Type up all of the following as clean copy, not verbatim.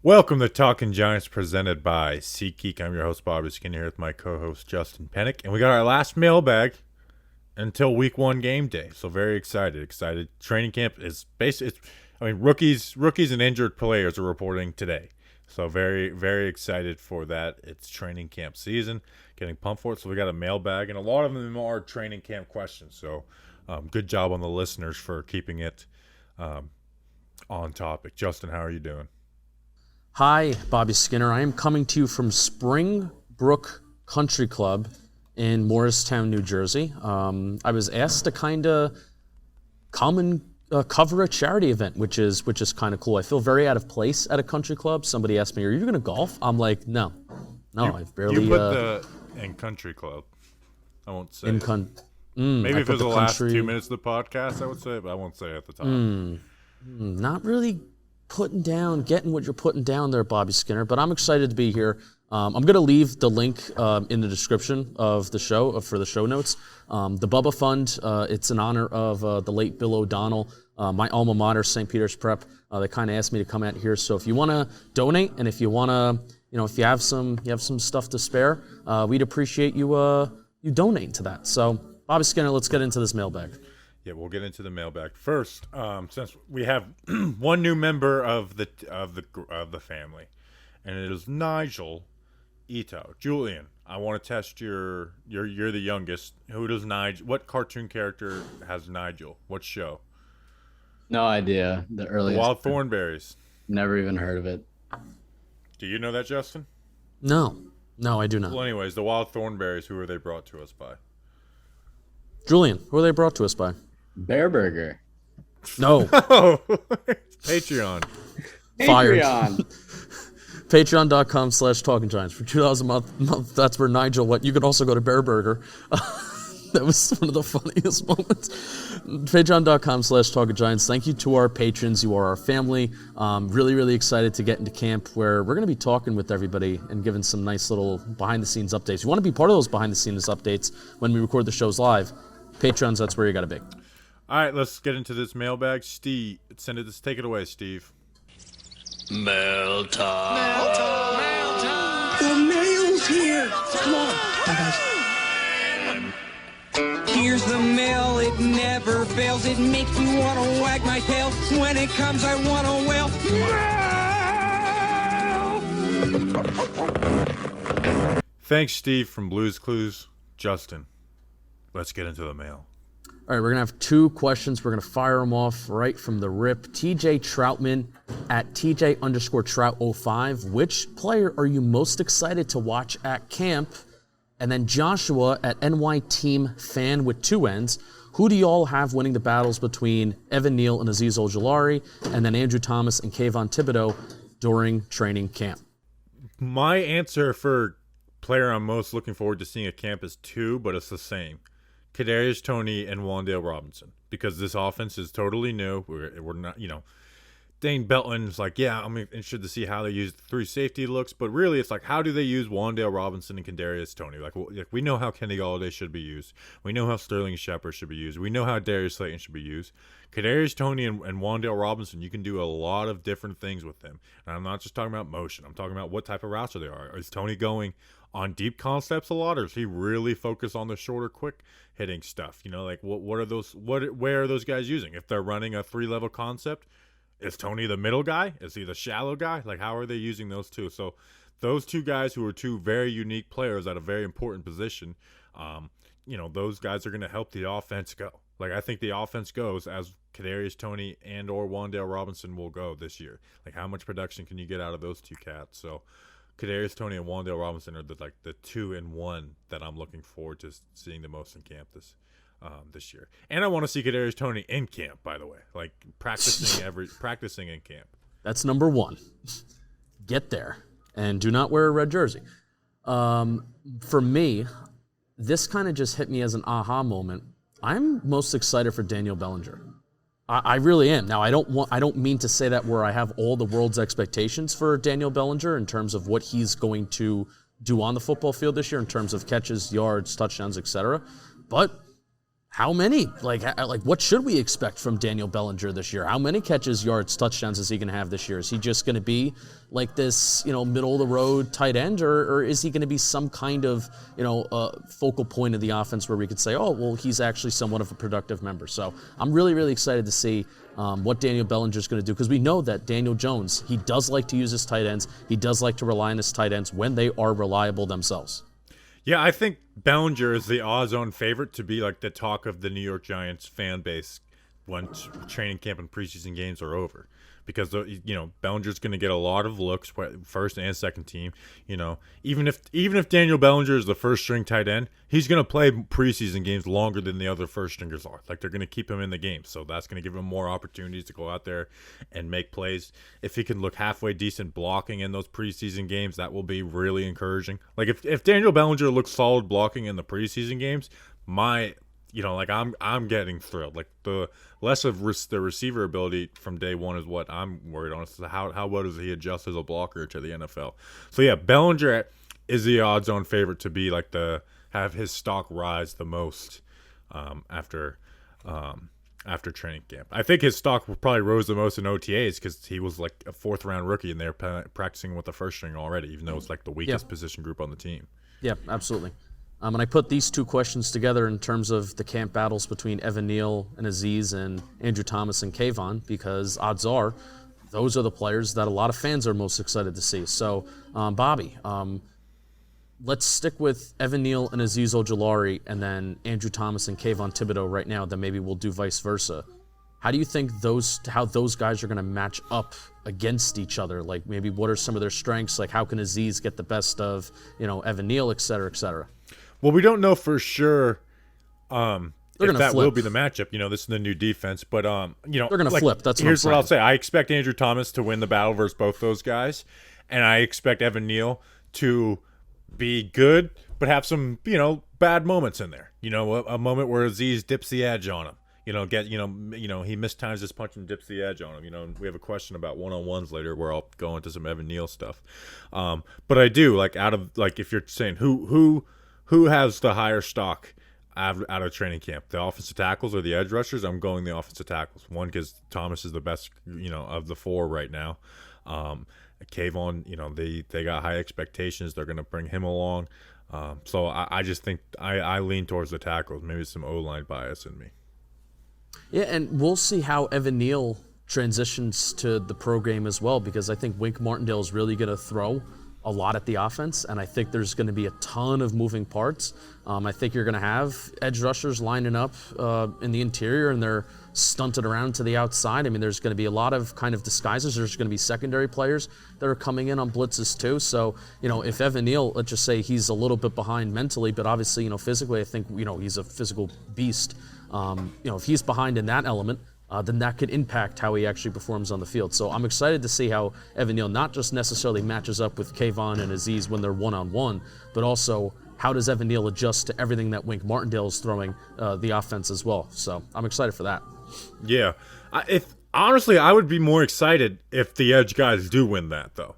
Welcome to Talking Giants, presented by SeatGeek. I'm your host, Bobby Skinner, here with my co-host, Justin Pennick. And we got our last mailbag until week 1 game day. So very excited. Training camp is rookies and injured players are reporting today. So very, very excited for that. It's training camp season, getting pumped for it. So we got a mailbag, and a lot of them are training camp questions. So good job on the listeners for keeping it on topic. Justin, how are you doing? Hi, Bobby Skinner. I am coming to you from Springbrook Country Club in Morristown, New Jersey. I was asked to kind of come and cover a charity event, which is kind of cool. I feel very out of place at a country club. Somebody asked me, "Are you going to golf?" I'm like, "No, I've barely." You put the in country club. I won't say. Maybe if it was the last 2 minutes of the podcast, I would say, but I won't say it at the top. Not really getting what you're putting down there, Bobby Skinner, but I'm excited to be here. I'm going to leave the link in the description of the show for the show notes. The Bubba Fund, it's in honor of the late Bill O'Donnell, my alma mater, St. Peter's Prep. They kind of asked me to come out here. So if you want to donate, and if you want to, if you have some stuff to spare, we'd appreciate you donating to that. So Bobby Skinner, let's get into this mailbag. Yeah, we'll get into the mailbag first. Since we have one new member of the family, and it is Nigel Ito. Julian, I want to test you're the youngest. What cartoon character has Nigel? What show? No idea. The earliest. Wild Thornberries. Never even heard of it. Do you know that, Justin? No, I do not. Well, anyways, the Wild Thornberries. Who are they brought to us by? Julian, who are they brought to us by? Bear Burger. No. Patreon. Fired. Patreon.com/TalkingGiants for $2 a month. That's where Nigel. You could also go to Bear Burger. That was one of the funniest moments. Patreon.com/TalkingGiants. Thank you to our patrons. You are our family. Really, really excited to get into camp where we're going to be talking with everybody and giving some nice little behind-the-scenes updates. You want to be part of those behind-the-scenes updates when we record the shows live. Patrons, that's where you got to be. All right, let's get into this mailbag. Steve, take it away, Steve. Mail time. The mail's here. Come on. Here's the mail. It never fails. It makes me want to wag my tail. When it comes, I want to wail. Thanks, Steve from Blue's Clues. Justin, let's get into the mail. All right, we're going to have 2 questions. We're going to fire them off right from the rip. TJ Troutman at TJ_Trout05. Which player are you most excited to watch at camp? And then Joshua at NY Team Fan with 2 N's. Who do you all have winning the battles between Evan Neal and Azeez Ojulari, and then Andrew Thomas and Kayvon Thibodeau during training camp? My answer for player I'm most looking forward to seeing at camp is 2, but it's the same. Kadarius Toney and Wan'Dale Robinson, because this offense is totally new. We're not, Dane Belton's like, yeah, I'm interested to see how they use the 3 safety looks, but really it's like, how do they use Wan'Dale Robinson and Kadarius Toney? Like we know how Kenny Golladay should be used. We know how Sterling Shepard should be used. We know how Darius Slayton should be used. Kadarius Toney and Wan'Dale Robinson, you can do a lot of different things with them. And I'm not just talking about motion. I'm talking about what type of routes they are. Is Toney going on deep concepts a lot, or is he really focused on the shorter, quick hitting stuff? Where are those guys using? If they're running a 3-level concept, is Toney the middle guy? Is he the shallow guy? Like, how are they using those 2? So those 2 guys who are 2 very unique players at a very important position, those guys are going to help the offense go. Like, I think the offense goes as Kadarius Toney and or Wan'Dale Robinson will go this year. Like, how much production can you get out of those 2 cats? So Kadarius Toney and Wan'Dale Robinson are the 2 and 1 that I'm looking forward to seeing the most in camp this year. And I want to see Kadarius Toney in camp, by the way, like practicing in camp. That's number 1. Get there and do not wear a red jersey. For me, this kind of just hit me as an aha moment. I'm most excited for Daniel Bellinger. I really am. Now, I don't mean to say that where I have all the world's expectations for Daniel Bellinger in terms of what he's going to do on the football field this year in terms of catches, yards, touchdowns, etc. But how many? Like what should we expect from Daniel Bellinger this year? How many catches, yards, touchdowns is he going to have this year? Is he just going to be like this, middle of the road tight end, or is he going to be some kind of, focal point of the offense where we could say, oh, well, he's actually somewhat of a productive member. So I'm really, really excited to see what Daniel Bellinger is going to do, because we know that Daniel Jones, he does like to use his tight ends. He does like to rely on his tight ends when they are reliable themselves. Yeah, I think Bellinger is the odds-on favorite to be like the talk of the New York Giants fan base once training camp and preseason games are over, because Bellinger's going to get a lot of looks, first and second team. Even if Daniel Bellinger is the first string tight end, he's going to play preseason games longer than the other first stringers are. Like, they're going to keep him in the game, so that's going to give him more opportunities to go out there and make plays. If he can look halfway decent blocking in those preseason games, that will be really encouraging. Like, if Daniel Bellinger looks solid blocking in the preseason games, I'm getting thrilled. Like, the less of the receiver ability from day one is what I'm worried on. It's how well does he adjust as a blocker to the NFL? So yeah, Bellinger is the odds-on favorite to be like have his stock rise the most after training camp. I think his stock probably rose the most in OTAs because he was like a 4th-round rookie and they're practicing with the first string already, even though it's like the weakest position group on the team. Yeah, absolutely. And I put these two questions together in terms of the camp battles between Evan Neal and Azeez and Andrew Thomas and Kayvon, because odds are those are the players that a lot of fans are most excited to see. So, Bobby, let's stick with Evan Neal and Azeez Ojulari and then Andrew Thomas and Kayvon Thibodeau right now, then maybe we'll do vice versa. How do you think how those guys are going to match up against each other? Like, maybe what are some of their strengths? Like, how can Azeez get the best of, Evan Neal, et cetera, et cetera? Well, we don't know for sure if that flip. will be the matchup. This is the new defense, but they're going to flip. That's here's what I'll say. I expect Andrew Thomas to win the battle versus both those guys, and I expect Evan Neal to be good, but have some bad moments in there. A moment where Azeez dips the edge on him. He mistimes his punch and dips the edge on him. We have a question about one-on-ones later where I'll go into some Evan Neal stuff. But I do if you're saying who has the higher stock out of training camp, the offensive tackles or the edge rushers? I'm going the offensive tackles. One, because Thomas is the best, of the 4 right now. Kayvon, they got high expectations. They're going to bring him along. So I just think I lean towards the tackles. Maybe some O-line bias in me. Yeah, and we'll see how Evan Neal transitions to the pro game as well, because I think Wink Martindale is really going to throw a lot at the offense, and I think there's going to be a ton of moving parts. I think you're going to have edge rushers lining up in the interior, and they're stunted around to the outside. I mean, there's going to be a lot of kind of disguises. There's going to be secondary players that are coming in on blitzes too. So, if Evan Neal, let's just say he's a little bit behind mentally, but obviously, physically, I think, he's a physical beast. If he's behind in that element, then that could impact how he actually performs on the field. So I'm excited to see how Evan Neal not just necessarily matches up with Kayvon and Azeez when they're one-on-one, but also how does Evan Neal adjust to everything that Wink Martindale is throwing the offense as well. So I'm excited for that. Yeah. Honestly, I would be more excited if the edge guys do win that, though.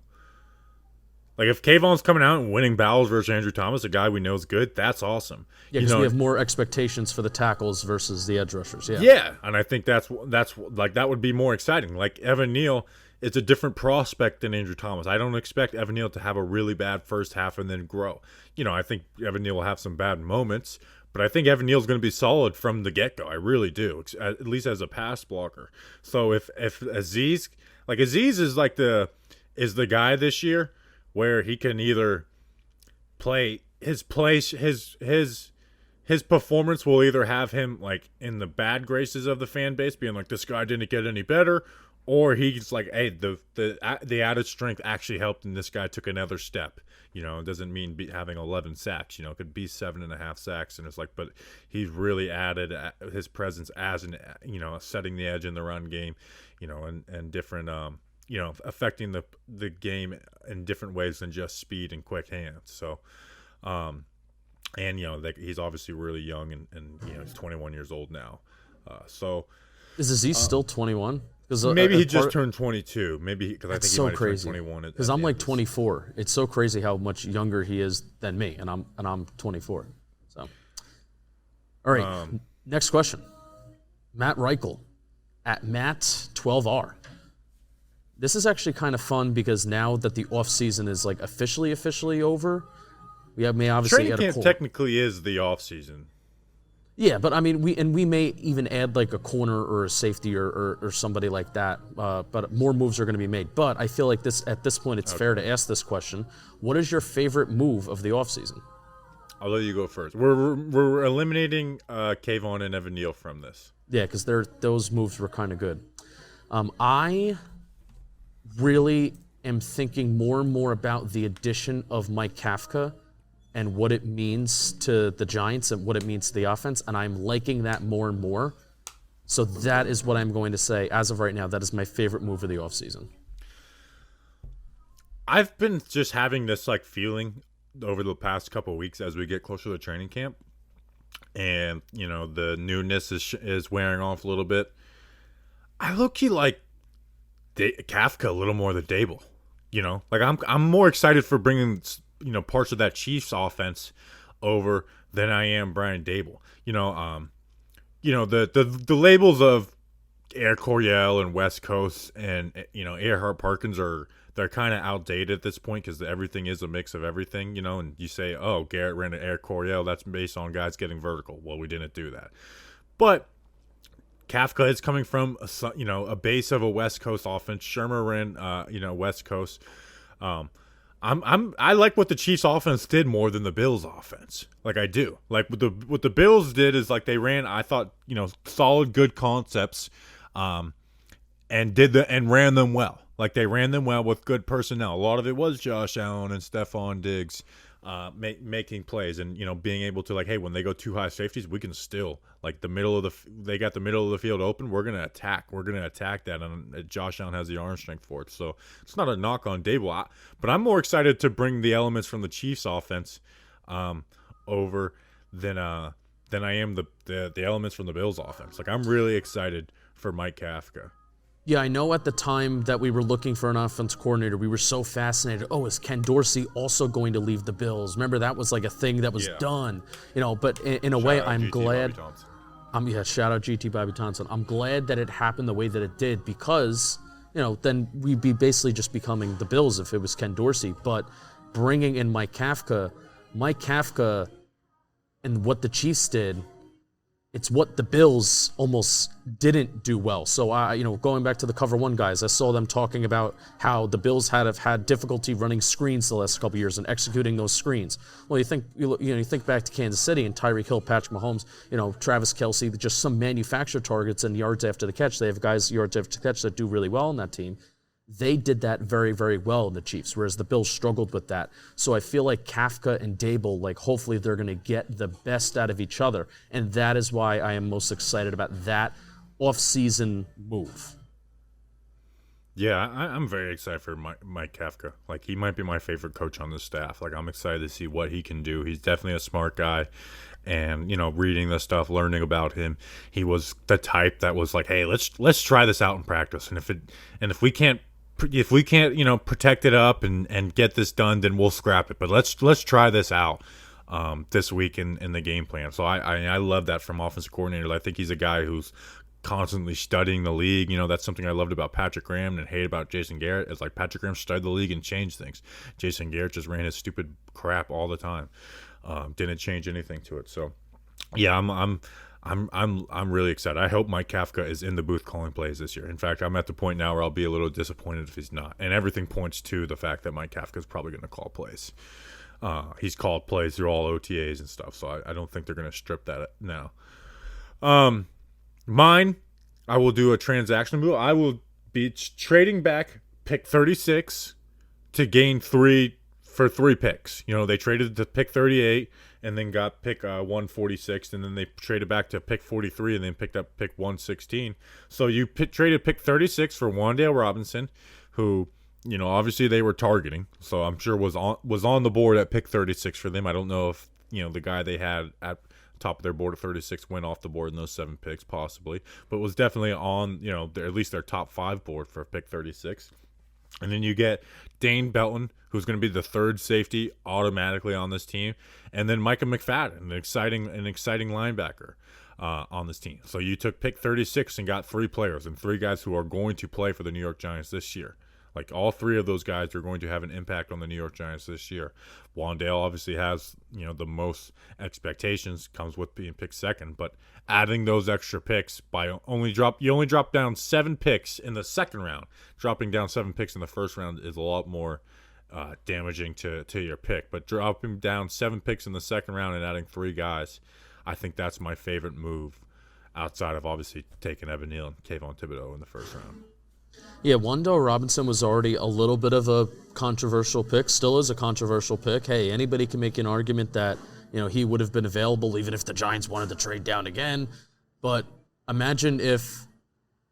Like, if Kayvon's coming out and winning battles versus Andrew Thomas, a guy we know is good, that's awesome. Yeah, because we have more expectations for the tackles versus the edge rushers. Yeah. Yeah, and I think that's like that would be more exciting. Like, Evan Neal is a different prospect than Andrew Thomas. I don't expect Evan Neal to have a really bad first half and then grow. I think Evan Neal will have some bad moments, but I think Evan Neal's going to be solid from the get-go. I really do, at least as a pass blocker. So if Azeez is the guy this year where he can either play his performance will either have him like in the bad graces of the fan base, being like, this guy didn't get any better, or he's like, hey, the added strength actually helped and this guy took another step. It doesn't mean having 11 sacks. It could be 7.5 sacks, and it's like, but he's really added his presence as setting the edge in the run game, and different affecting the game in different ways than just speed and quick hands. So, he's obviously really young, and he's 21 years old now. So, is Azeez still 21? Maybe he just turned 22. Maybe because I think he might have turned 21. Because I'm like 24. It's so crazy how much younger he is than me, and I'm 24. So, all right. Next question. Matt Reichel at Matt12R. This is actually kind of fun because now that the offseason is like officially over, we may obviously training add a camp corner. technically is the off season. Yeah, but I mean, we may even add like a corner or a safety or somebody like that. But more moves are going to be made. But I feel like at this point, it's fair to ask this question: what is your favorite move of the offseason? I'll let you go first. We're eliminating Kayvon and Evan Neal from this. Yeah, because those moves were kind of good. I really am thinking more and more about the addition of Mike Kafka and what it means to the Giants and what it means to the offense, and I'm liking that more and more. So that is what I'm going to say. As of right now, that is my favorite move of the offseason. I've been just having this like feeling over the past couple of weeks as we get closer to training camp, and the newness is wearing off a little bit. I low-key like Kafka a little more than Dable. Like I'm more excited for bringing parts of that Chiefs offense over than I am Brian Dable. The labels of Air Coryell and West Coast and Earhart Parkins they're kind of outdated at this point because everything is a mix of everything, and you say, oh, Garrett ran an Air Coryell, that's based on guys getting vertical. Well, we didn't do that. But Kafka is coming from a base of a West Coast offense. Shermer ran West Coast. I like what the Chiefs offense did more than the Bills offense. Like I do. Like what the Bills did is like they ran, I thought, solid good concepts and ran them well. Like they ran them well with good personnel. A lot of it was Josh Allen and Stephon Diggs making plays and being able to, like, hey, when they go too high safeties, we can still, like, they got the middle of the field open, we're gonna attack that, and Josh Allen has the arm strength for it. So it's not a knock on Dable, but I'm more excited to bring the elements from the Chiefs offense over than I am the elements from the Bills offense. Like I'm really excited for Mike Kafka. Yeah, I know at the time that we were looking for an offense coordinator, we were so fascinated. Oh, is Ken Dorsey also going to leave the Bills? Remember, that was like a thing that was done. But in a way, I'm glad. Shout out GT Bobby Thompson. I'm glad that it happened the way that it did because, then we'd be basically just becoming the Bills if it was Ken Dorsey. But bringing in Mike Kafka and what the Chiefs did, it's what the Bills almost didn't do well. So, going back to the Cover One guys, I saw them talking about how the Bills have had difficulty running screens the last couple of years and executing those screens. Well, you think back to Kansas City and Tyreek Hill, Patrick Mahomes, Travis Kelce, just some manufactured targets and yards after the catch. They have guys yards after the catch that do really well on that team. They did that very, very well in the Chiefs, whereas the Bills struggled with that. So I feel like Kafka and Dable, like hopefully they're going to get the best out of each other. And that is why I am most excited about that off-season move. Yeah, I'm very excited for Mike Kafka. Like he might be my favorite coach on the staff. Like I'm excited to see what he can do. He's definitely a smart guy. And, reading the stuff, learning about him, he was the type that was like, hey, let's try this out in practice. And if we can't, protect it up and get this done, then we'll scrap it. But let's try this out this week in the game plan. So I love that from offensive coordinators. I think he's a guy who's constantly studying the league. That's something I loved about Patrick Graham and hate about Jason Garrett. It's like Patrick Graham studied the league and changed things. Jason Garrett just ran his stupid crap all the time. Didn't change anything to it. So yeah, I'm really excited. I hope Mike Kafka is in the booth calling plays this year. In fact, I'm at the point now where I'll be a little disappointed if he's not. And everything points to the fact that Mike Kafka is probably going to call plays. He's called plays through all OTAs and stuff, so I don't think they're going to strip that now. Mine, I will do a transactional move. I will be trading back pick 36 to gain 3 for 3 picks. They traded to pick 38 and then got pick 146, and then they traded back to pick 43 and then picked up pick 116. So you traded pick 36 for Wan'Dale Robinson, who, obviously they were targeting. So I'm sure was on the board at pick 36 for them. I don't know if, the guy they had at top of their board at 36 went off the board in those 7 picks possibly, but was definitely on, at least their top 5 board for pick 36. And then you get Dane Belton, who's going to be the third safety automatically on this team, and then Micah McFadden, an exciting linebacker. on this team. So you took pick 36 and got 3 players and 3 guys who are going to play for the New York Giants this year. Like, all 3 of those guys are going to have an impact on the New York Giants this year. Wandale obviously has, the most expectations, comes with being picked second, but adding those extra picks you only drop down 7 picks in the second round. Dropping down 7 picks in the first round is a lot more damaging to your pick. But dropping down 7 picks in the second round and adding 3 guys, I think that's my favorite move, outside of obviously taking Evan Neal and Kayvon Thibodeau in the first round. Yeah, Wan'Dale Robinson was already a little bit of a controversial pick, still is a controversial pick. Hey, anybody can make an argument that, he would have been available even if the Giants wanted to trade down again. But imagine if,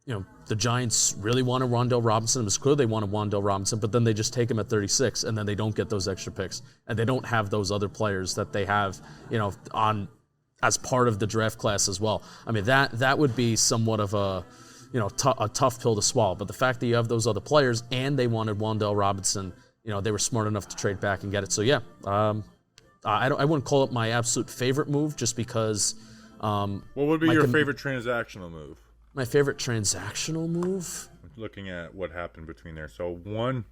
the Giants really wanted Wan'Dale Robinson. It was clear they wanted Wan'Dale Robinson, but then they just take him at 36, and then they don't get those extra picks. And they don't have those other players that they have, on as part of the draft class as well. I mean, that would be somewhat of a tough pill to swallow. But the fact that you have those other players and they wanted Wan'Dale Robinson, they were smart enough to trade back and get it. So yeah, I wouldn't call it my absolute favorite move just because. What would be your favorite transactional move? My favorite transactional move? Looking at what happened between there. So one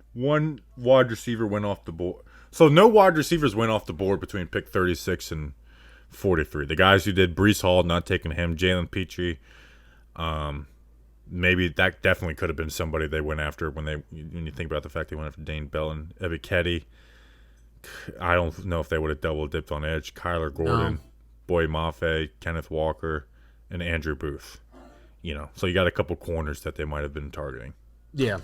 wide receiver went off the board. So no wide receivers went off the board between pick 36 and 43. The guys who did, Breece Hall, not taking him, Jalen Petrie. Maybe that definitely could have been somebody they went after when you think about the fact they went after Dane Bell and Ebiketie. I don't know if they would have double dipped on edge. Kyler Gordon, Boy Mafe, Kenneth Walker, and Andrew Booth. So you got a couple corners that they might have been targeting. Yeah,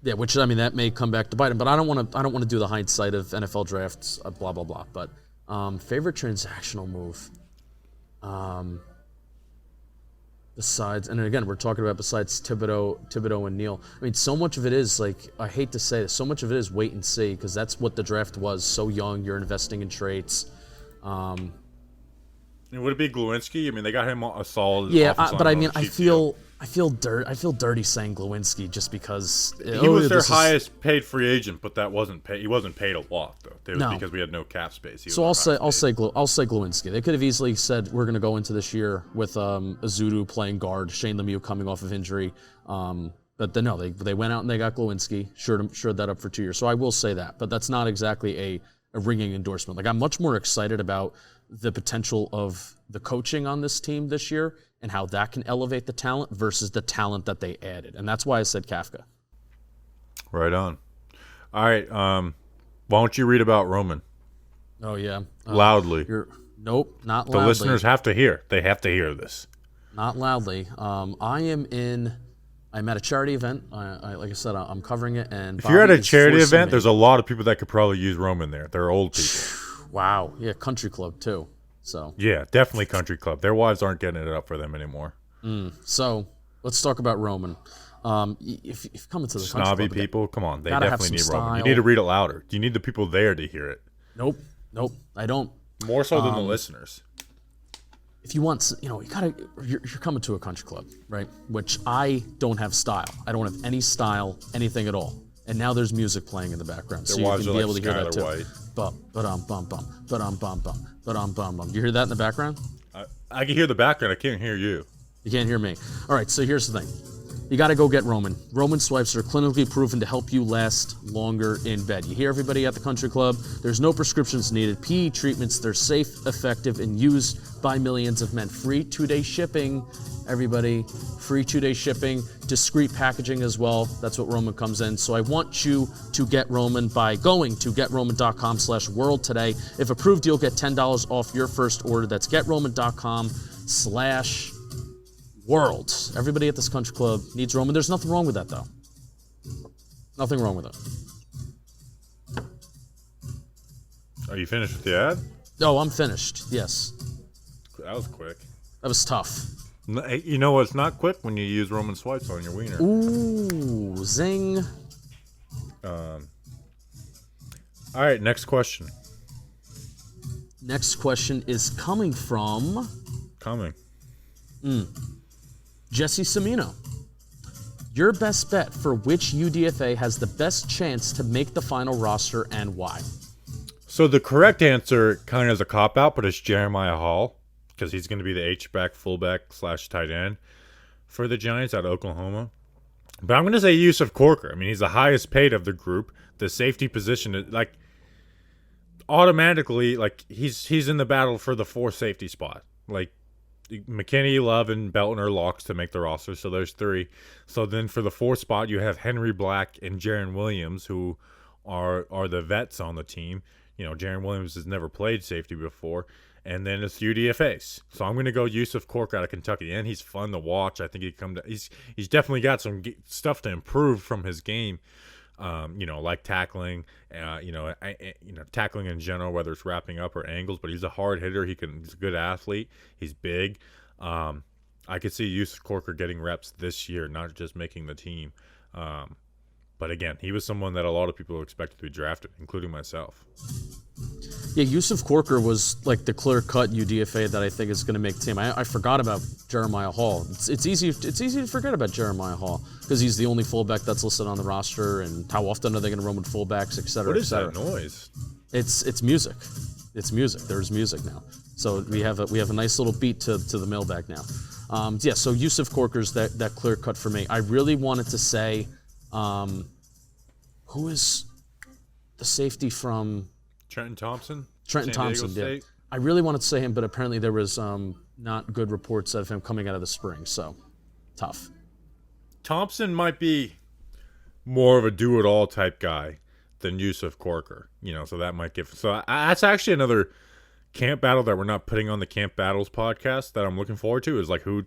which that may come back to bite them. But I don't want to do the hindsight of NFL drafts, blah blah blah. But favorite transactional move. Besides, and again, we're talking about besides Thibodeau and Neal. I mean, so much of it is I hate to say this, so much of it is wait and see because that's what the draft was. So young, you're investing in traits. Would it be Glowinski? I mean, they got him a solid. Yeah, but I feel dirty saying Glowinski just because he was their highest paid free agent, but that wasn't paid. He wasn't paid a lot though. It was because we had no cap space. So I'll say Glowinski. They could have easily said we're going to go into this year with Azudu playing guard, Shane Lemieux coming off of injury. But then no, they went out and they got Glowinski, shored that up for 2 years. So I will say that, but that's not exactly a ringing endorsement. I'm much more excited about the potential of the coaching on this team this year and how that can elevate the talent versus the talent that they added. And that's why I said Kafka. Right on. All right. Why don't you read about Roman? Oh, yeah. Loudly. Nope, not loudly. The listeners have to hear. They have to hear this. Not loudly. I'm at a charity event. Like I said, I'm covering it. And if you're at a charity event, there's a lot of people that could probably use Roman there. They're old people. Wow. Yeah, country club too. So yeah, definitely country club. Their wives aren't getting it up for them anymore. So let's talk about Roman. If you come into the snobby country club, people, come on, they definitely need style. Roman. You need to read it louder. You need the people there to hear it. Nope, I don't. More so than the listeners. If you want, you're coming to a country club, right? Which I don't have style. I don't have any style, anything at all. And now there's music playing in the background, so you can be able to hear that too. You hear that in the background? I can hear the background. I can't hear you. You can't hear me. All right, so here's the thing. You got to go get Roman. Roman swipes are clinically proven to help you last longer in bed. You hear everybody at the country club? There's no prescriptions needed. PE treatments, they're safe, effective, and used by millions of men. Free 2-day shipping, everybody. Free 2-day shipping. Discreet packaging as well. That's what Roman comes in. So I want you to get Roman by going to GetRoman.com/world today. If approved, you'll get $10 off your first order. That's GetRoman.com/world. Everybody at this country club needs Roman. There's nothing wrong with that, though. Nothing wrong with it. Are you finished with the ad? Oh, I'm finished. Yes. That was quick. That was tough. You know what's not quick? When you use Roman swipes on your wiener. Ooh, zing. All right, next question. Next question is coming from... Jesse Semino. Your best bet for which UDFA has the best chance to make the final roster and why? So the correct answer kind of is a cop-out, but it's Jeremiah Hall. because he's going to be the H-back, fullback / tight end for the Giants out of Oklahoma. But I'm going to say Yusuf Corker. I mean, he's the highest paid of the group. The safety position, like, automatically, like, he's in the battle for the 4 safety spot. Like, McKinney, Love, and Belton are locks to make the roster, so there's 3. So then for the 4th spot, you have Henry Black and Jaron Williams, who are the vets on the team. You know, Jaron Williams has never played safety before. And then it's UDFAs. So I'm going to go Yusuf Corker out of Kentucky. And he's fun to watch. I think he's definitely got some stuff to improve from his game. You know, like tackling, tackling in general, whether it's wrapping up or angles. But he's a hard hitter. He's a good athlete. He's big. I could see Yusuf Corker getting reps this year, not just making the team. But again, he was someone that a lot of people expected to be drafted, including myself. Yeah, Yusuf Corker was like the clear-cut UDFA that I think is going to make the team. I forgot about Jeremiah Hall. It's easy to forget about Jeremiah Hall because he's the only fullback that's listed on the roster, and how often are they going to run with fullbacks, et cetera, What is et cetera. that noise? It's music. It's music. There's music now. So we have a nice little beat to the mailbag now. So Yusuf Corker's that clear-cut for me. I really wanted to say, who is the safety from Trenton Thompson? Trenton San Diego Thompson, State? yeah. I really wanted to say him, but apparently there was not good reports of him coming out of the spring, so tough. Thompson might be more of a do-it-all type guy than Yusuf Corker, so that might give. So that's actually another camp battle that we're not putting on the Camp Battles podcast that I'm looking forward to is like who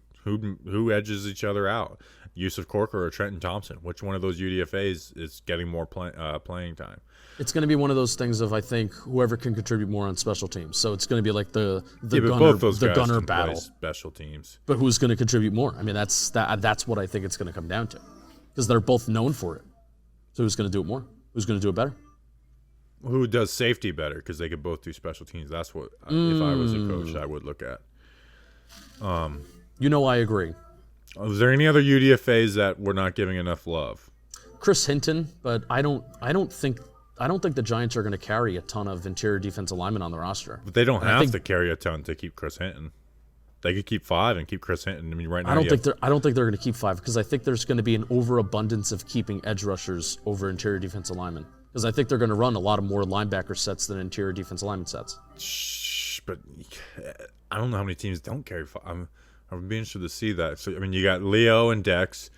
edges each other out, Yusuf Corker or Trenton Thompson. Which one of those UDFAs is getting more playing time? It's going to be one of those things of I think whoever can contribute more on special teams. So it's going to be like the gunner battle. Special teams, but who's going to contribute more? I mean, that's what I think it's going to come down to, because they're both known for it. So who's going to do it more? Who's going to do it better? Who does safety better? Because they could both do special teams. That's what if I was a coach, I would look at. I agree. Is there any other UDFAs that we're not giving enough love? Chris Hinton, but I don't think the Giants are going to carry a ton of interior defensive linemen on the roster. But they don't have to carry a ton to keep Chris Hinton. They could keep 5 and keep Chris Hinton. I mean, right now I don't think they're going to keep 5 because I think there's going to be an overabundance of keeping edge rushers over interior defensive linemen. Because I think they're going to run a lot of more linebacker sets than interior defensive lineman sets. But I don't know how many teams don't carry 5. I'd be interested to see that. So I mean, you got Leo and Dex,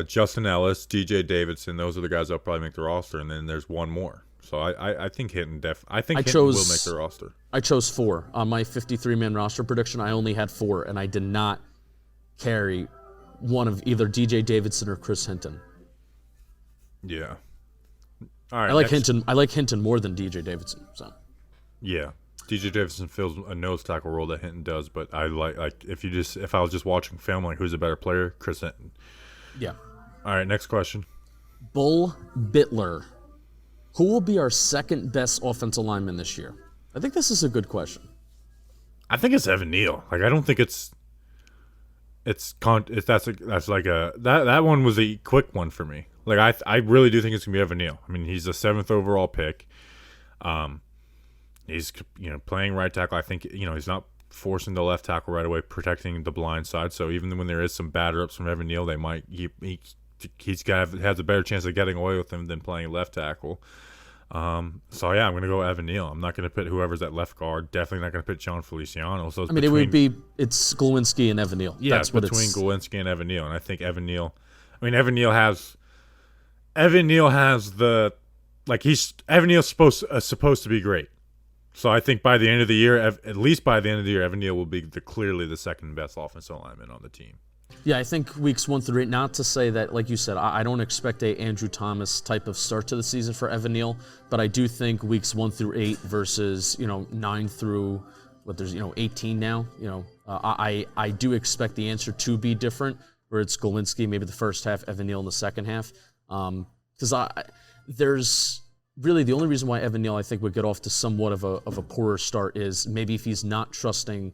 Justin Ellis, DJ Davidson. Those are the guys that'll probably make the roster, and then there's one more. So I think Hinton Hinton will make the roster. I chose 4 on my 53-man roster prediction. I only had 4, and I did not carry one of either DJ Davidson or Chris Hinton. Yeah. All right. I like Hinton more than DJ Davidson. So. Yeah. DJ Davidson fills a nose tackle role that Hinton does, but I like if I was just watching film, like who's a better player, Chris Hinton. Yeah. All right, next question. Bull Bittler, who will be our second best offensive lineman this year? I think this is a good question. I think it's Evan Neal. Like I don't think that one was a quick one for me. Like I really do think it's gonna be Evan Neal. I mean, he's the 7th overall pick. He's playing right tackle. I think he's not forcing the left tackle right away, protecting the blind side. So even when there is some bad reps from Evan Neal, they might has a better chance of getting away with him than playing left tackle. So yeah, I'm gonna go Evan Neal. I'm not gonna pit whoever's at left guard. Definitely not gonna pit John Feliciano. So it's Glowinski and Evan Neal. Yeah, it's between Glowinski and Evan Neal, and I think Evan Neal has Evan Neal's supposed to be great. So I think by the end of the year, at least by the end of the year, Evan Neal will be clearly the second best offensive lineman on the team. Yeah, I think weeks 1 through 8, not to say that, like you said, I don't expect a Andrew Thomas type of start to the season for Evan Neal, but I do think weeks 1 through 8 versus, 9 through, 18 now, I do expect the answer to be different, where it's Glowinski, maybe the first half, Evan Neal in the second half. Because there's really the only reason why Evan Neal, I think, would get off to somewhat of a poorer start is maybe if he's not trusting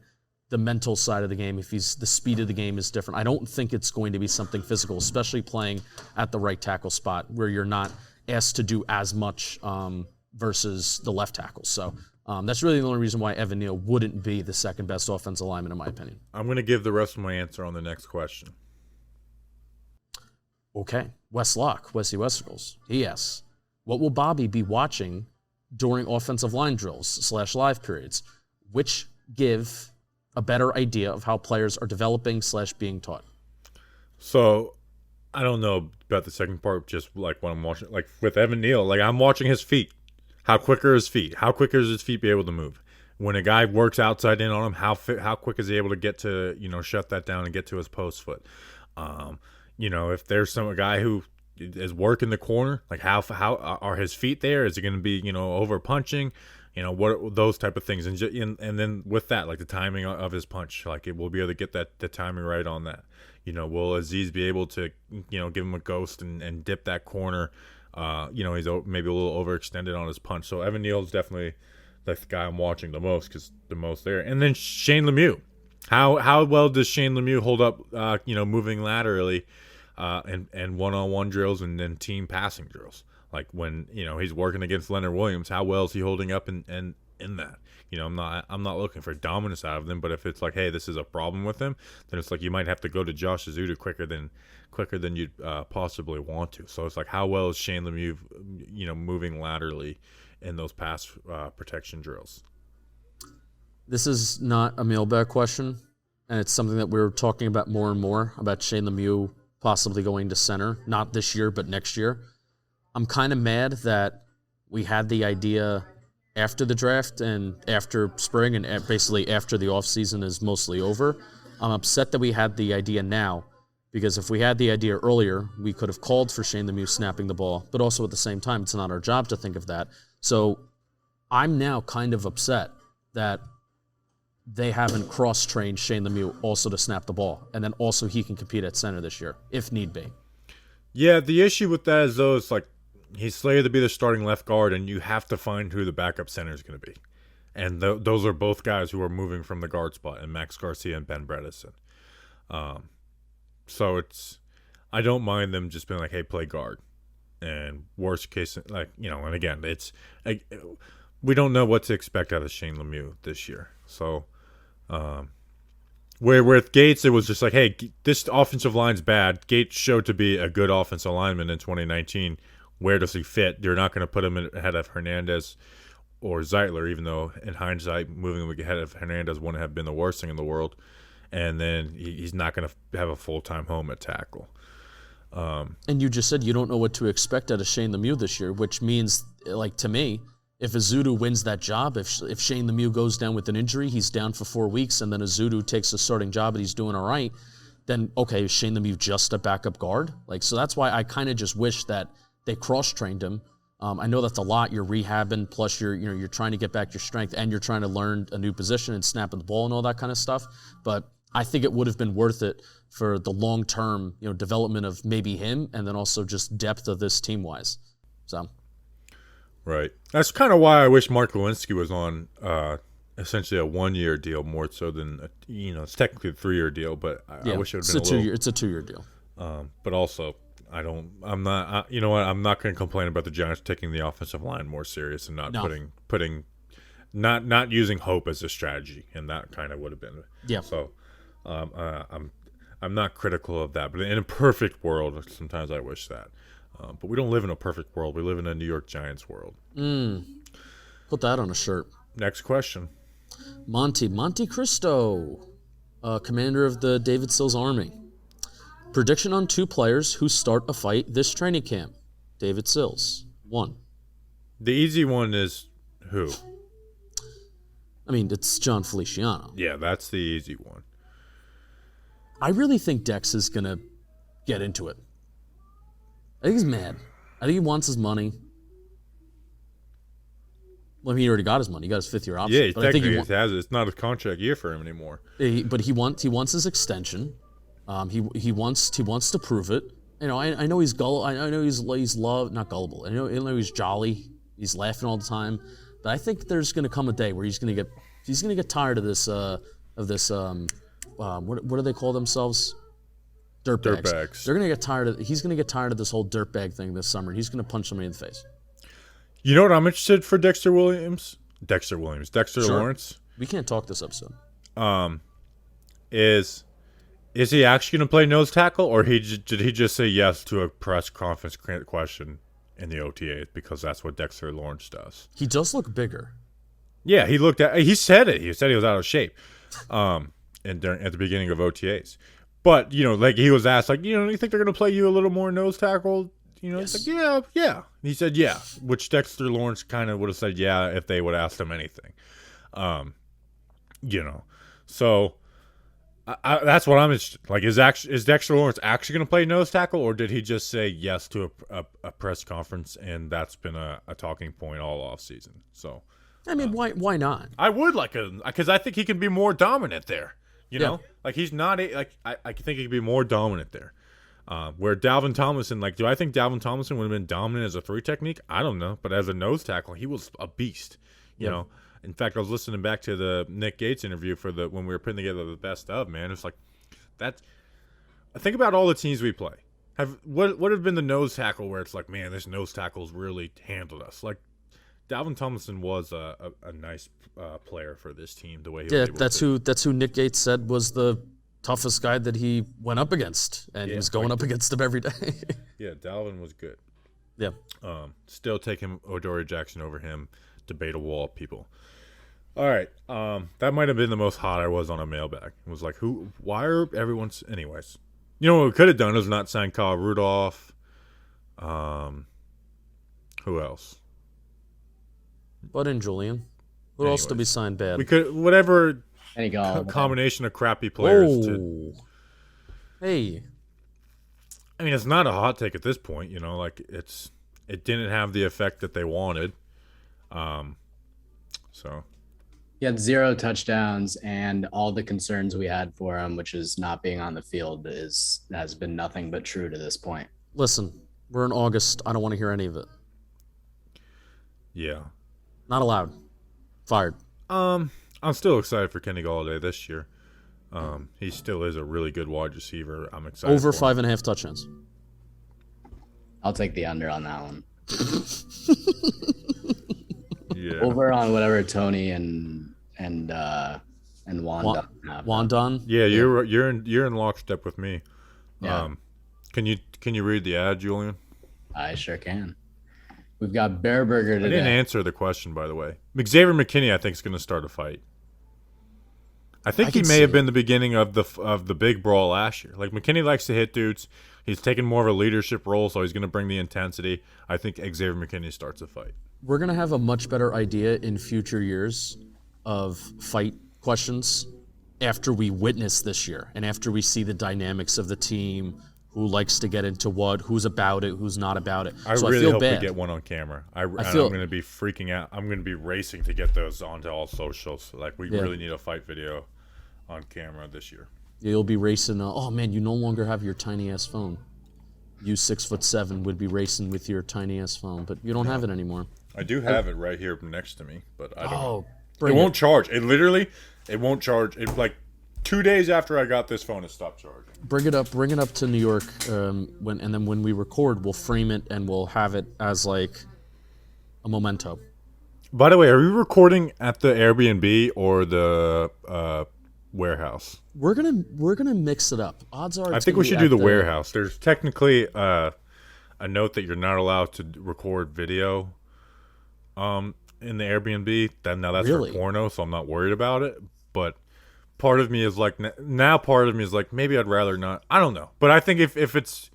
the mental side of the game, if the speed of the game is different. I don't think it's going to be something physical, especially playing at the right tackle spot where you're not asked to do as much versus the left tackle. So That's really the only reason why Evan Neal wouldn't be the second best offensive lineman, in my opinion. I'm going to give the rest of my answer on the next question. Okay. Wes Locke, Wesley Westergals. He asks, what will Bobby be watching during offensive line drills / live periods, which give a better idea of how players are developing / being taught? So I don't know about the second part, just like when I'm watching, like with Evan Neal, like I'm watching his feet. How quick are his feet? How quick is his feet be able to move? When a guy works outside in on him, how quick is he able to get to, shut that down and get to his post foot? If there's a guy who is working the corner, like how are his feet there? Is it going to be, over punching? What those type of things, and then with that, like the timing of his punch, like it will be able to get the timing right on that. Will Aziz be able to, give him a ghost and dip that corner? He's maybe a little overextended on his punch. So Evan Neal is definitely the guy I'm watching the most because the most there. And then Shane Lemieux, how well does Shane Lemieux hold up? Moving laterally, and one-on-one drills and then team passing drills. Like when he's working against Leonard Williams, how well is he holding up in that? I'm not looking for dominance out of them, but if it's like, hey, this is a problem with him, then it's like you might have to go to Josh Azuda quicker than you'd possibly want to. So it's like, how well is Shane Lemieux, moving laterally in those pass protection drills? This is not a mailbag question, and it's something that we're talking about more and more about Shane Lemieux possibly going to center, not this year but next year. I'm kind of mad that we had the idea after the draft and after spring and basically after the offseason is mostly over. I'm upset that we had the idea now, because if we had the idea earlier, we could have called for Shane Lemieux snapping the ball, but also at the same time, it's not our job to think of that. So I'm now kind of upset that they haven't cross-trained Shane Lemieux also to snap the ball, and then also he can compete at center this year, if need be. Yeah, the issue with that is, though, it's like he's slated to be the starting left guard, and you have to find who the backup center is going to be. And those are both guys who are moving from the guard spot, and Max Garcia and Ben Bredesen. So I don't mind them just being like, hey, play guard. And worst case, and again, we don't know what to expect out of Shane Lemieux this year. So, where with Gates, it was just like, hey, this offensive line's bad. Gates showed to be a good offensive lineman in 2019. Where does he fit? You're not going to put him ahead of Hernandez or Zeitler, even though in hindsight, moving him ahead of Hernandez wouldn't have been the worst thing in the world. And then he's not going to have a full-time home at tackle. And you just said you don't know what to expect out of Shane Lemieux this year, which means, like, to me, if Azudu wins that job, if Shane Lemieux goes down with an injury, he's down for 4 weeks, and then Azudu takes the starting job and he's doing all right, then, okay, is Shane Lemieux just a backup guard? So that's why I kind of just wish that they cross-trained him. I know that's a lot. You're rehabbing, plus you're trying to get back your strength, and you're trying to learn a new position and snapping the ball and all that kind of stuff. But I think it would have been worth it for the long-term, development of maybe him, and then also just depth of this team-wise. So, right. That's kind of why I wish Mark Lewinsky was on essentially a 1-year deal more so than it's technically a 3-year deal, but I wish it would have been It's a 2-year deal. But also, I'm not going to complain about the Giants taking the offensive line more serious and not putting not using hope as a strategy, and that kind of would have been. Yeah. So, I'm not critical of that, but in a perfect world, sometimes I wish that. But we don't live in a perfect world. We live in a New York Giants world. Put that on a shirt. Next question. Monte Cristo, commander of the David Sills Army. Prediction on 2 players who start a fight this training camp. David Sills. 1. The easy one is who? I mean, it's John Feliciano. Yeah, that's the easy one. I really think Dex is going to get into it. I think he's mad. I think he wants his money. Well, I mean, he already got his money. He got his 5th-year option. Yeah, technically he has it. It's not a contract year for him anymore. But he wants his extension. He wants to prove it. I know he's gullible. I know he's not gullible. I know he's jolly. He's laughing all the time. But I think there's going to come a day where he's going to get tired of this what do they call themselves? Dirtbags. He's going to get tired of this whole dirtbag thing this summer. He's going to punch somebody in the face. You know what I'm interested for Dexter Williams? Dexter Williams. Dexter Sure. Lawrence We can't talk this episode. is he actually going to play nose tackle, or did he just say yes to a press conference question in the OTAs because that's what Dexter Lawrence does? He does look bigger. Yeah, he said it. He said he was out of shape and at the beginning of OTAs. But, like he was asked, like, you think they're going to play you a little more nose tackle? Yes. It's like, yeah. He said, yeah, which Dexter Lawrence kind of would have said, yeah, if they would have asked him anything. So that's what I'm interested. Like, is Dexter Lawrence actually going to play nose tackle, or did he just say yes to a press conference, and that's been a talking point all off season? So, I mean, why not? I would like because I think he can be more dominant there. You know, Yeah. like he's not I think he could be more dominant there. Where Dalvin Tomlinson, do I think Dalvin Tomlinson would have been dominant as a 3 technique? I don't know, but as a nose tackle, he was a beast. You know. In fact, I was listening back to the Nick Gates interview when we were putting together the best of, man. It's like that. Think about all the teams we play. What have been the nose tackle where it's like, man, this nose tackle's really handled us. Like Dalvin Tomlinson was a nice player for this team. The way he was able that's who Nick Gates said was the toughest guy that he went up against, and he was going up against him every day. Yeah, Dalvin was good. Yeah. Still taking Odori Jackson over him. Debatable people. All right. That might have been the most hot I was on a mailbag. It was like, why are everyone's anyways? What we could have done is not sign Kyle Rudolph. Who else? Bud and Julian. Who else did we sign bad? We could whatever Any combination of crappy players Hey. I mean, it's not a hot take at this point, it didn't have the effect that they wanted. So He had 0 touchdowns, and all the concerns we had for him, which is not being on the field, has been nothing but true to this point. Listen, we're in August. I don't want to hear any of it. yeah. Not allowed. Fired. I'm still excited for Kenny Golladay this year. He still is a really good wide receiver. I'm excited. Over for him. 5.5 touchdowns. I'll take the under on that one. Yeah. Over on whatever Tony and Wanda have. Wandon. Yeah, you're in lockstep with me. Yeah. Can you read the ad, Julian? I sure can. We've got Bear Burger I today. didn't answer the question, by the way. Xavier McKinney, I think, is going to start a fight. I think he may have been the beginning of the big brawl last year. Like, McKinney likes to hit dudes. He's taking more of a leadership role, so he's going to bring the intensity. I think Xavier McKinney starts a fight. We're going to have a much better idea in future years of fight questions after we witness this year and after we see the dynamics of the team, who likes to get into what, who's about it, who's not about it. I really hope we get one on camera. I'm going to be freaking out. I'm going to be racing to get those onto all socials. Like, we really need a fight video on camera this year. You'll be racing. Oh man, you no longer have your tiny ass phone. You 6'7" would be racing with your tiny ass phone, but you don't have it anymore. I do have it right here next to me, but I don't know. Bring It won't charge. It won't charge. It like 2 days after I got this phone, it stopped charging. Bring it up to New York, and then when we record, we'll frame it and we'll have it as like a memento. By the way, are we recording at the Airbnb or the warehouse? We're gonna mix it up. Odds are, I think we should do the warehouse. There's technically a note that you're not allowed to record video in the Airbnb. Now that's Really? for porno, so I'm not worried about it. But part of me is like, maybe I'd rather not. I don't know. But I think if it's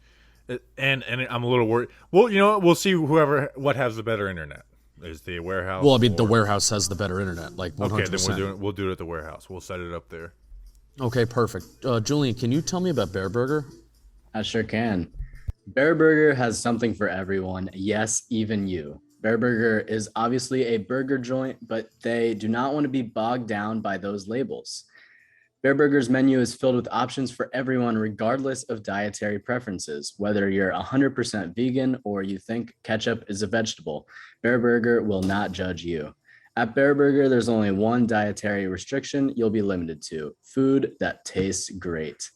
and I'm a little worried. Well, you know what? We'll see what has the better internet. Is the warehouse? Well, I mean, the warehouse has the better internet, like 100%. Okay, then we'll do it at the warehouse. We'll set it up there. Okay, perfect. Julian, can you tell me about Bear Burger? I sure can. Bear Burger has something for everyone. Yes, even you. Bear Burger is obviously a burger joint, but they do not want to be bogged down by those labels. Bear Burger's menu is filled with options for everyone, regardless of dietary preferences. Whether you're 100% vegan or you think ketchup is a vegetable, Bear Burger will not judge you. At Bear Burger, there's only one dietary restriction you'll be limited to: food that tastes great.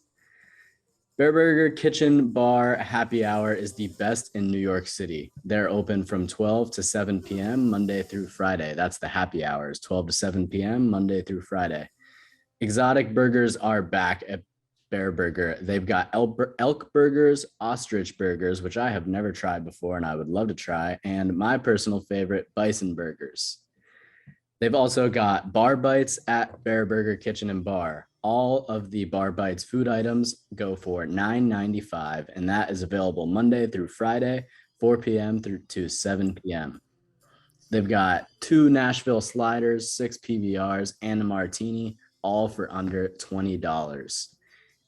Bear Burger Kitchen Bar Happy Hour is the best in New York City. They're open from 12 to 7 p.m. Monday through Friday. That's the happy hours, 12 to 7 p.m. Monday through Friday. Exotic burgers are back at Bear Burger. They've got elk burgers, ostrich burgers, which I have never tried before and I would love to try, and my personal favorite, bison burgers. They've also got bar bites at Bear Burger Kitchen and Bar. All of the Bar Bites food items go for $9.95, and that is available Monday through Friday, 4 p.m. through to 7 p.m. They've got 2 Nashville sliders, 6 PBRs, and a martini, all for under $20.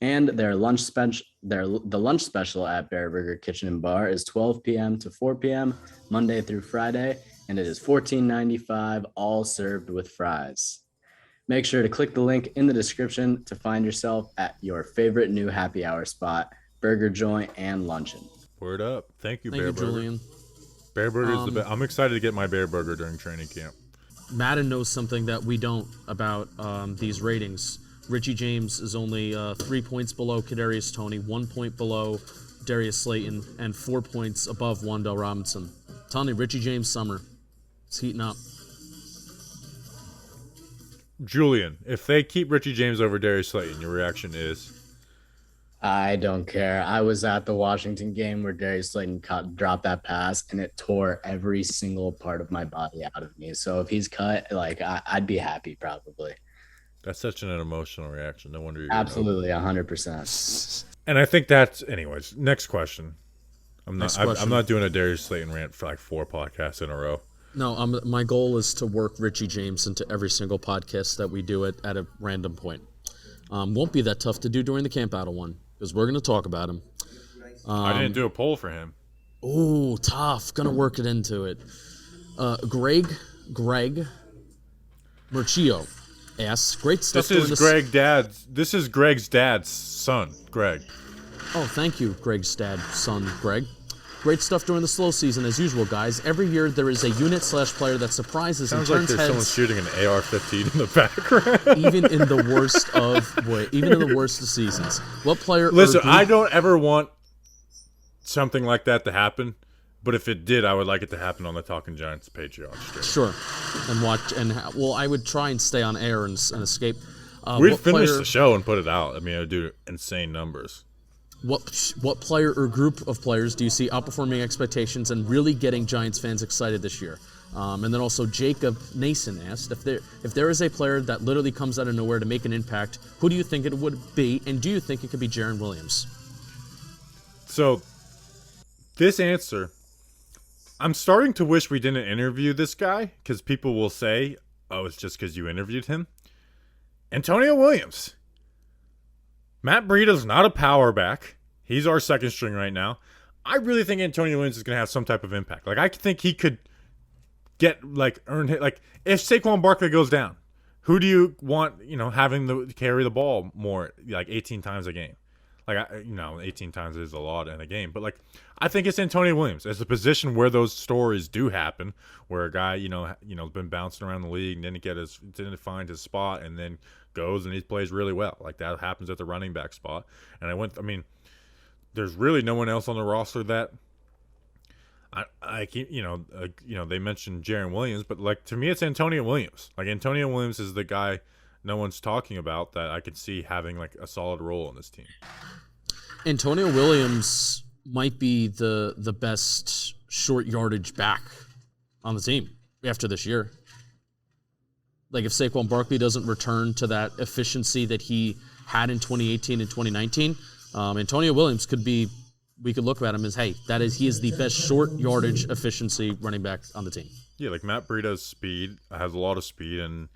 And their lunch special, the lunch special at Bear Burger Kitchen and Bar is 12 p.m. to 4 p.m. Monday through Friday, and it is $14.95, all served with fries. Make sure to click the link in the description to find yourself at your favorite new happy hour spot, burger joint, and luncheon. Word up. Thank you, Thank Bear you, Burger. Julian. Bear Burger is the best. I'm excited to get my Bear Burger during training camp. Madden knows something that we don't about these ratings. Richie James is only 3 points below Kadarius Toney, 1 point below Darius Slayton, and 4 points above Wan'Dale Robinson. Tell me, Richie James summer. It's heating up. Julian, if they keep Richie James over Darius Slayton, your reaction is? I don't care. I was at the Washington game where Darius Slayton dropped that pass, and it tore every single part of my body out of me. So if he's cut, like I'd be happy probably. That's such an emotional reaction. No wonder you're Absolutely, 100%. And I think that's, anyways. Next question. I'm not doing a Darius Slayton rant for like 4 podcasts in a row. No, my goal is to work Richie James into every single podcast that we do at a random point. Won't be that tough to do during the Camp Battle one, because we're going to talk about him. I didn't do a poll for him. Ooh, tough. Gonna work it into it. Greg Murchio asks, great stuff. This is Greg's dad's son, Greg. Oh, thank you, Greg's dad's son, Greg. Great stuff during the slow season, as usual, guys. Every year there is a unit/player that surprises and Sounds like turns there's heads. someone shooting an AR-15 in the background. even in the worst of seasons. What player? Listen, I don't ever want something like that to happen, but if it did, I would like it to happen on the Talking Giants Patreon stream. Sure, and watch I would try and stay on air and escape. We'd finish the show and put it out. I mean, it would do insane numbers. What player or group of players do you see outperforming expectations and really getting Giants fans excited this year? And then also Jacob Nason asked, if there is a player that literally comes out of nowhere to make an impact, who do you think it would be, and do you think it could be Jarren Williams? So, this answer, I'm starting to wish we didn't interview this guy, because people will say, oh, it's just because you interviewed him. Antonio Williams. Matt Breida's not a power back. He's our second string right now. I really think Antonio Williams is going to have some type of impact. Like, I think he could earn hit. Like, if Saquon Barkley goes down, who do you want, having to carry the ball more, like 18 times a game? Like, 18 times is a lot in a game. But, like, I think it's Antonio Williams. It's a position where those stories do happen, where a guy, been bouncing around the league and didn't find his spot, and then goes and he plays really well. Like, that happens at the running back spot. And there's really no one else on the roster that they mentioned Jarren Williams, but like, to me, it's Antonio Williams. Like, Antonio Williams is the guy no one's talking about that I could see having like a solid role on this team. Antonio Williams might be the best short yardage back on the team after this year. Like, if Saquon Barkley doesn't return to that efficiency that he had in 2018 and 2019, Antonio Williams we could look at him as, hey, he is the best short yardage efficiency running back on the team. Yeah, like Matt Breida's has a lot of speed, and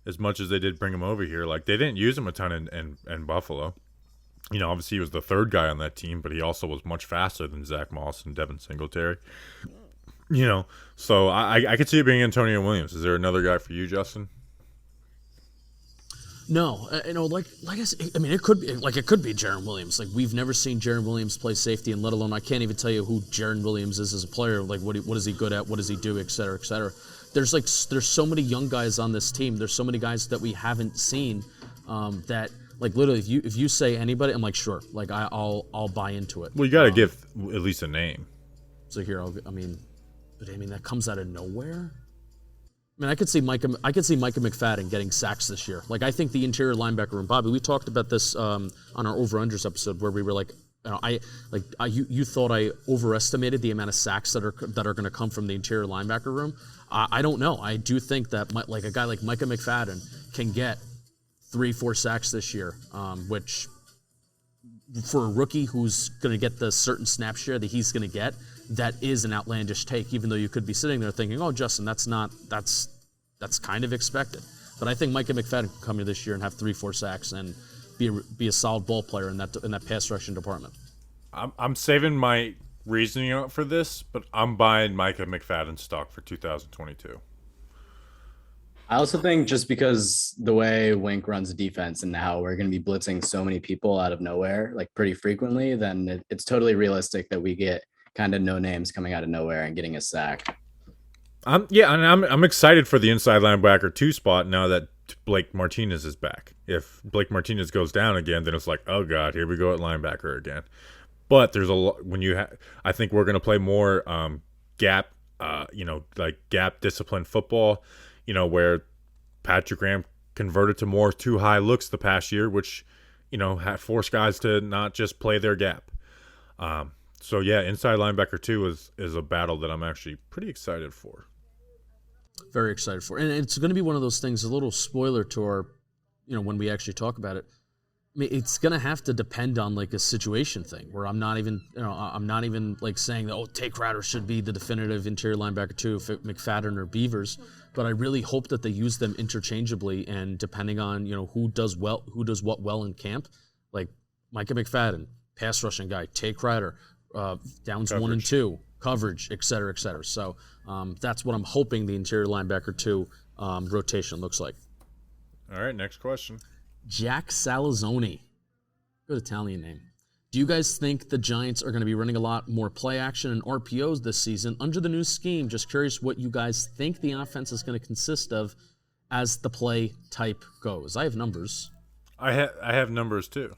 as much as they did bring him over here, like, they didn't use him a ton in Buffalo. Obviously he was the third guy on that team, but he also was much faster than Zach Moss and Devin Singletary. So I could see it being Antonio Williams. Is there another guy for you, Justin? No, like I said, it could be Jarren Williams. Like, we've never seen Jarren Williams play safety, and let alone I can't even tell you who Jarren Williams is as a player. Like, what is he good at? What does he do? Et cetera, et cetera. There's so many young guys on this team. There's so many guys that we haven't seen that Like literally, if you say anybody, I'm like sure. Like I'll buy into it. Well, you got to give at least a name. So here, I mean, that comes out of nowhere. I mean, I could see Micah McFadden getting sacks this year. Like, I think the interior linebacker room, Bobby, we talked about this on our over-unders episode where we were like, you thought I overestimated the amount of sacks that are going to come from the interior linebacker room. I don't know. I do think that like a guy like Micah McFadden can get 3-4 sacks this year, which for a rookie who's going to get the certain snap share that he's going to get, that is an outlandish take, even though you could be sitting there thinking, oh, Justin, that's kind of expected. But I think Micah McFadden can come here this year and have 3-4 sacks and be a solid ball player in that pass rushing department. I'm saving my reasoning out for this, but I'm buying Micah McFadden stock for 2022. I also think just because the way Wink runs the defense and how we're going to be blitzing so many people out of nowhere, like pretty frequently, then it's totally realistic that we get kind of no names coming out of nowhere and getting a sack. I'm excited for the inside linebacker 2 spot now that Blake Martinez is back. If Blake Martinez goes down again, then it's like, oh god, here we go at linebacker again. But there's a lot I think we're going to play more gap, like gap discipline football, where Patrick Graham converted to more too high looks the past year, which, forced guys to not just play their gap. So yeah, inside linebacker 2 is a battle that I'm actually pretty excited for. Very excited for, and it's going to be one of those things. A little spoiler to our, when we actually talk about it. I mean, it's going to have to depend on like a situation thing where I'm not even like saying that Take Ratter should be the definitive interior linebacker 2, McFadden or Beavers, but I really hope that they use them interchangeably, and depending on who does what well in camp, like Micah McFadden, pass rushing guy, Take Ratter. Downs coverage. 1 and 2, coverage, et cetera, et cetera. So that's what I'm hoping the interior linebacker 2 rotation looks like. All right, next question. Jack Salazzoni. Good Italian name. Do you guys think the Giants are going to be running a lot more play action and RPOs this season under the new scheme? Just curious what you guys think the offense is going to consist of as the play type goes. I have numbers. I have numbers too.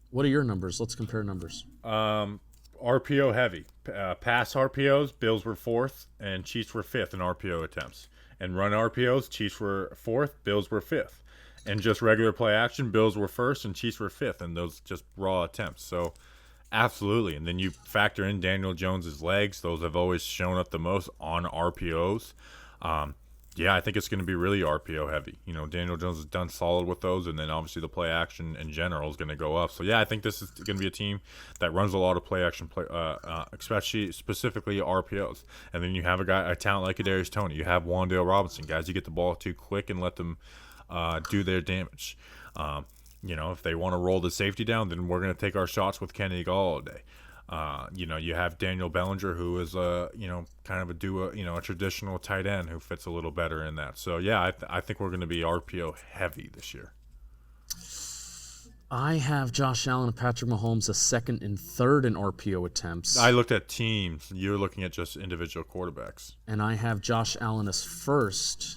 What are your numbers? Let's compare numbers. RPO heavy. Pass RPOs, Bills were 4th, and Chiefs were 5th in RPO attempts. And run RPOs, Chiefs were 4th, Bills were 5th. And just regular play action, Bills were 1st, and Chiefs were 5th, and those just raw attempts. So, absolutely. And then you factor in Daniel Jones's legs; those have always shown up the most on RPOs. Yeah, I think it's going to be really RPO heavy. Daniel Jones has done solid with those, and then obviously the play action in general is going to go up. So yeah, I think this is going to be a team that runs a lot of play action, specifically RPOs. And then you have a talent like Kadarius Toney. You have Wandale Robinson, guys. You get the ball too quick and let them do their damage. If they want to roll the safety down, then we're going to take our shots with Kenny Galladay. You have Daniel Bellinger, who is kind of a traditional tight end who fits a little better in that. So yeah, I think we're going to be RPO heavy this year. I have Josh Allen and Patrick Mahomes a 2nd and 3rd in RPO attempts. I looked at teams. You're looking at just individual quarterbacks. And I have Josh Allen as 1st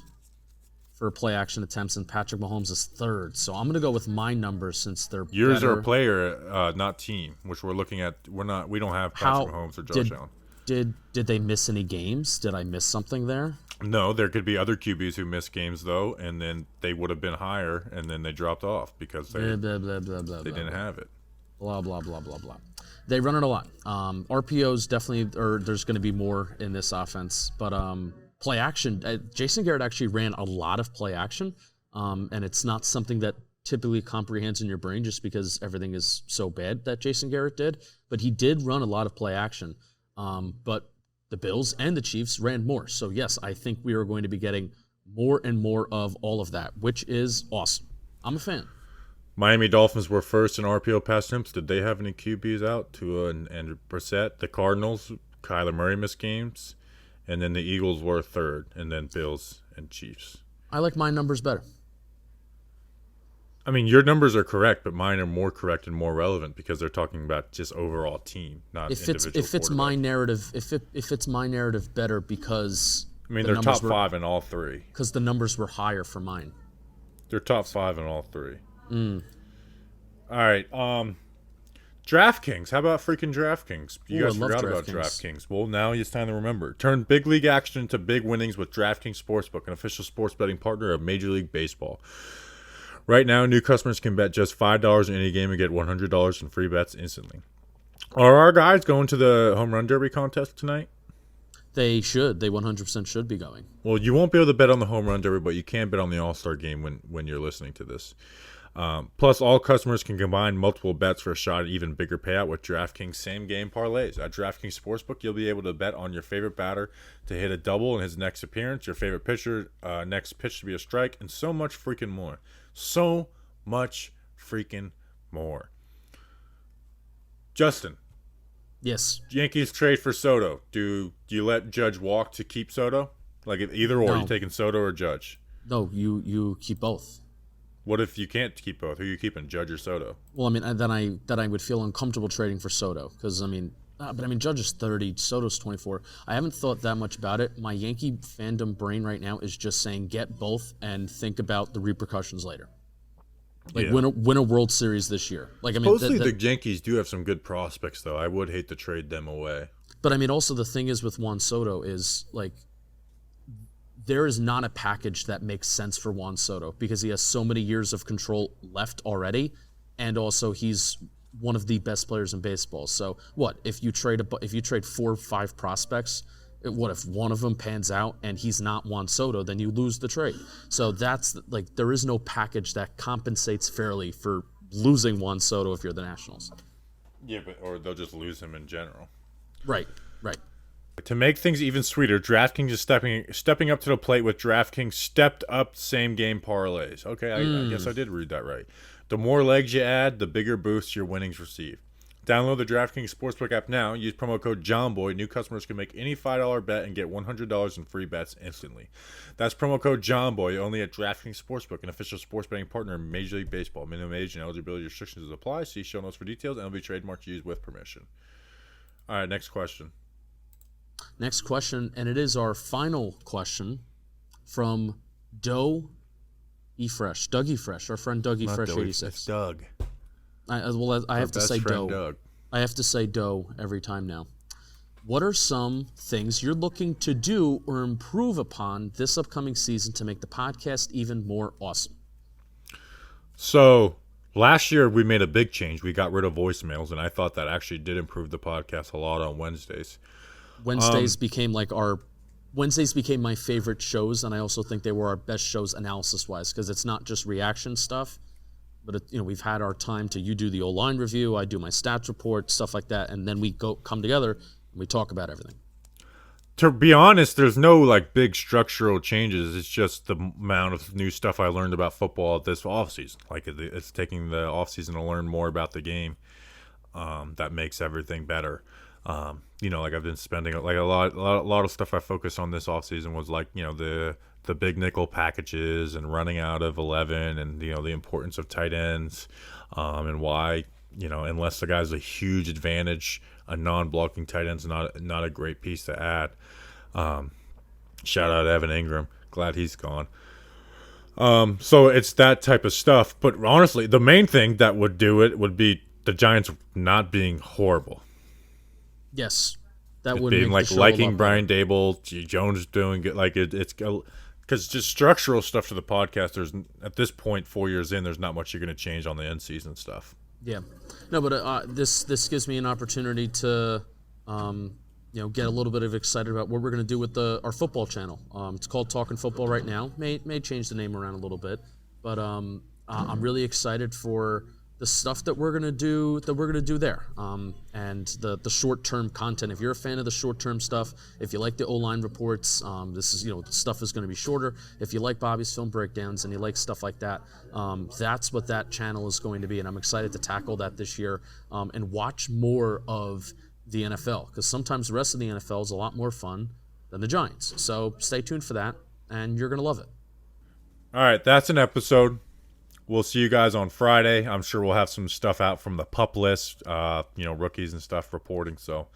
for play action attempts, and Patrick Mahomes is 3rd. So I'm going to go with my numbers since they're yours better. Are player, not team, which we're looking at. We don't have Patrick Mahomes or Josh Allen. Did they miss any games? Did I miss something there? No, there could be other QBs who missed games though, and then they would have been higher, and then they dropped off because they didn't have it. Blah blah blah blah blah. They run it a lot. RPOs definitely, or there's going to be more in this offense, but play action. Jason Garrett actually ran a lot of play action, and it's not something that typically comprehends in your brain just because everything is so bad that Jason Garrett did. But he did run a lot of play action. But the Bills and the Chiefs ran more. So yes, I think we are going to be getting more and more of all of that, which is awesome. I'm a fan. Miami Dolphins were 1st in RPO pass attempts. Did they have any QBs out? Tua and Brissett. The Cardinals, Kyler Murray missed games. And then the Eagles were 3rd, and then Bills and Chiefs. I like my numbers better. I mean, your numbers are correct, but mine are more correct and more relevant because they're talking about just overall team, not individual. If it's my narrative, if it's my narrative better because they're top 5 in all 3. Because the numbers were higher for mine. They're top 5 in all 3. All right. DraftKings. How about freaking DraftKings? You Ooh, guys I love forgot about DraftKings. DraftKings. Well, now it's time to remember. Turn big league action into big winnings with DraftKings Sportsbook, an official sports betting partner of Major League Baseball. Right now, new customers can bet just $5 in any game and get $100 in free bets instantly. Are our guys going to the Home Run Derby contest tonight? They should. They 100% should be going. Well, you won't be able to bet on the Home Run Derby, but you can bet on the All-Star Game when you're listening to this. Plus, all customers can combine multiple bets for a shot at even bigger payout with DraftKings same-game parlays. At DraftKings Sportsbook, you'll be able to bet on your favorite batter to hit a double in his next appearance, your favorite pitcher next pitch to be a strike, and so much freaking more. So much freaking more. Justin. Yes. Yankees trade for Soto. Do you let Judge walk to keep Soto? Like either or, No. you taking Soto or Judge? No, you keep both. What if you can't keep both? Who are you keeping, Judge or Soto? Well, I mean, then I would feel uncomfortable trading for Soto because Judge is 30, Soto's 24. I haven't thought that much about it. My Yankee fandom brain right now is just saying get both and think about the repercussions later. Like win a World Series this year. Like I mean, Supposedly the Yankees do have some good prospects, though. I would hate to trade them away. But I mean, also the thing is with Juan Soto is like there is not a package that makes sense for Juan Soto because he has so many years of control left already, and also he's one of the best players in baseball. So what if you trade 4 or 5 prospects? What if one of them pans out and he's not Juan Soto? Then you lose the trade. So that's like there is no package that compensates fairly for losing Juan Soto if you're the Nationals. Yeah, or they'll just lose him in general. Right. To make things even sweeter, DraftKings is stepping up to the plate with DraftKings stepped up same game parlays. Okay, I guess I did read that right. The more legs you add, the bigger boosts your winnings receive. Download the DraftKings Sportsbook app now. Use promo code JOHNBOY. New customers can make any $5 bet and get $100 in free bets instantly. That's promo code JOHNBOY only at DraftKings Sportsbook, an official sports betting partner of Major League Baseball. Minimum age and eligibility restrictions apply. See show notes for details and will be trademarked used with permission. All right, next question. Next question, and it is our final question from Doug E. Fresh, our friend Doug E. Fresh 86. Doug. I have to say Doe. Doug. I have to say Doe every time now. What are some things you're looking to do or improve upon this upcoming season to make the podcast even more awesome? So last year we made a big change. We got rid of voicemails, and I thought that actually did improve the podcast a lot on Wednesdays. Wednesdays became my favorite shows, and I also think they were our best shows analysis-wise because it's not just reaction stuff, but we've had our time to you do the O-line review, I do my stats report, stuff like that, and then we come together and we talk about everything. To be honest, there's no like big structural changes. It's just the amount of new stuff I learned about football this offseason. Like it's taking the offseason to learn more about the game. That makes everything better. Like I've been spending like a lot of stuff I focused on this offseason was like, the big nickel packages and running out of 11 and, the importance of tight ends, and why, unless the guy's a huge advantage, a non-blocking tight end's not a great piece to add. Shout out Evan Ingram. Glad he's gone. So it's that type of stuff. But honestly, the main thing that would do it would be the Giants not being horrible. Yes, that would being make like the show liking Brian Dable, Jones doing good. Like it's because just structural stuff to the podcast. There's at this point 4 years in, there's not much you're going to change on the end season stuff. Yeah, no, but this gives me an opportunity to get a little bit of excited about what we're going to do with our football channel. It's called Talking Football right now. May change the name around a little bit, but I'm really excited for the stuff that we're gonna do there, and the short-term content. If you're a fan of the short-term stuff, if you like the O-line reports, this is stuff is gonna be shorter. If you like Bobby's film breakdowns and you like stuff like that, that's what that channel is going to be, and I'm excited to tackle that this year and watch more of the NFL because sometimes the rest of the NFL is a lot more fun than the Giants. So stay tuned for that, and you're gonna love it. All right, that's an episode. We'll see you guys on Friday. I'm sure we'll have some stuff out from the PUP list, rookies and stuff reporting. So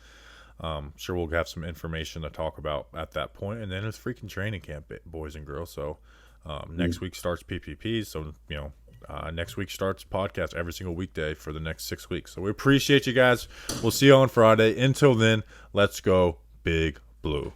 sure we'll have some information to talk about at that point. And then it's freaking training camp, boys and girls. So next week starts PPP. So, next week starts podcast every single weekday for the next 6 weeks. So we appreciate you guys. We'll see you on Friday. Until then, let's go Big Blue.